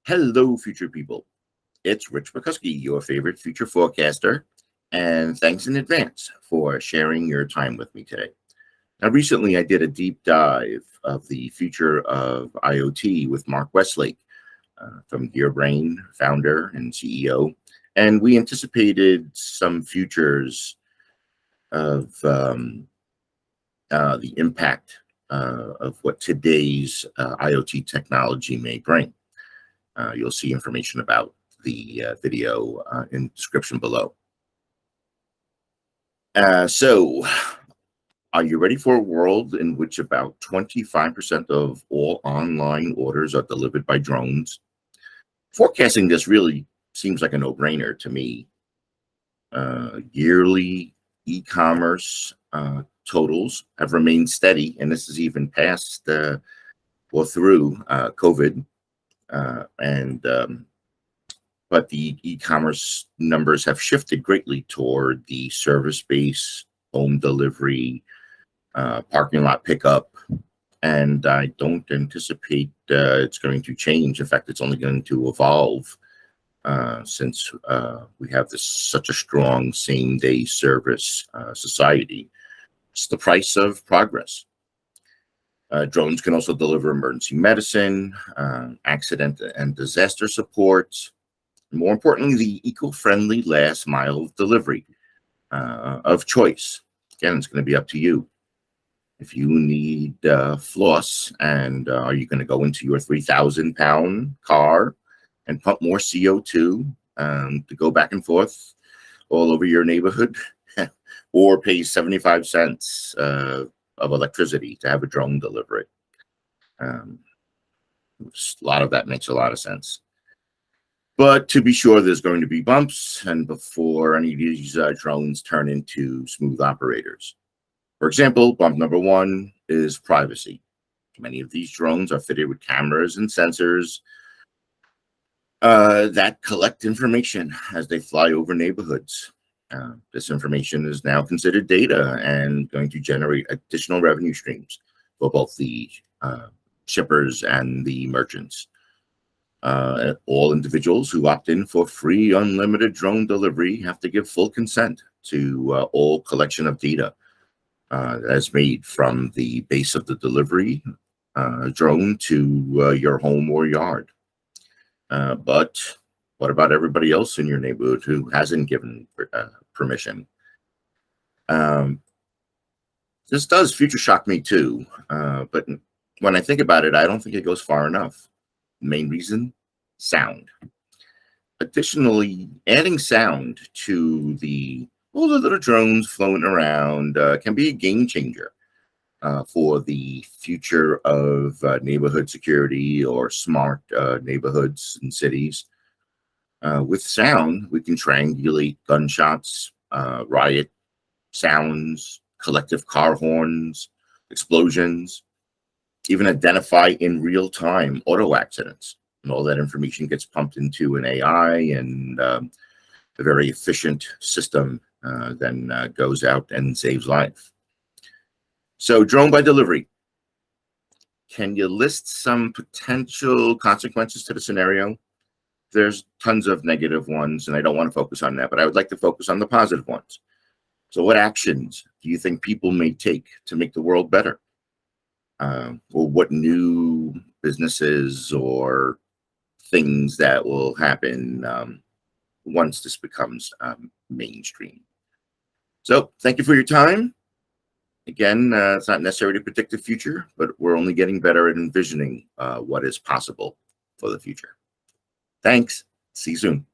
Hello, future people. It's Rich McCuskey, your favorite future forecaster, and thanks in advance for sharing your time with me today. Now, recently I did a deep dive of the future of IoT with Mark Westlake from Gearbrain, founder and CEO, and we anticipated some futures of the impact of what today's IoT technology may bring. You'll see information about the video in the description below. So, are you ready for a world in which about 25% of all online orders are delivered by drones? Forecasting this really seems like a no-brainer to me. Yearly e-commerce totals have remained steady, and this is even past or through COVID. But the e-commerce numbers have shifted greatly toward the service-based home delivery, parking lot pickup, and I don't anticipate it's going to change. In fact, it's only going to evolve since we have such a strong same-day service society. It's the price of progress. Drones can also deliver emergency medicine, accident and disaster support. More importantly, the eco-friendly last mile delivery of choice. Again, it's going to be up to you. If you need floss, and are you going to go into your 3,000-pound car and pump more CO2 to go back and forth all over your neighborhood, or pay 75 cents of electricity to have a drone deliver it? A lot of that makes a lot of sense. But to be sure, there's going to be bumps, and before any of these drones turn into smooth operators. For example, bump number one is privacy. Many of these drones are fitted with cameras and sensors that collect information as they fly over neighborhoods. This information is now considered data and going to generate additional revenue streams for both the shippers and the merchants. All individuals who opt in for free unlimited drone delivery have to give full consent to all collection of data that's made from the base of the delivery drone to your home or yard. But what about everybody else in your neighborhood who hasn't given permission? This does future shock me too, but when I think about it, I don't think it goes far enough. Main reason: sound. Additionally, adding sound to all the little drones floating around can be a game changer for the future of neighborhood security or smart neighborhoods and cities. With sound, we can triangulate gunshots, riot sounds, collective car horns, explosions, even identify in real time auto accidents. And all that information gets pumped into an AI, and a very efficient system then goes out and saves life. So, drone by delivery. Can you list some potential consequences to the scenario? There's tons of negative ones, and I don't want to focus on that, but I would like to focus on the positive ones. So what actions do you think people may take to make the world better? Or what new businesses or things that will happen once this becomes mainstream? So thank you for your time. Again, it's not necessary to predict the future, but we're only getting better at envisioning what is possible for the future. Thanks. See you soon.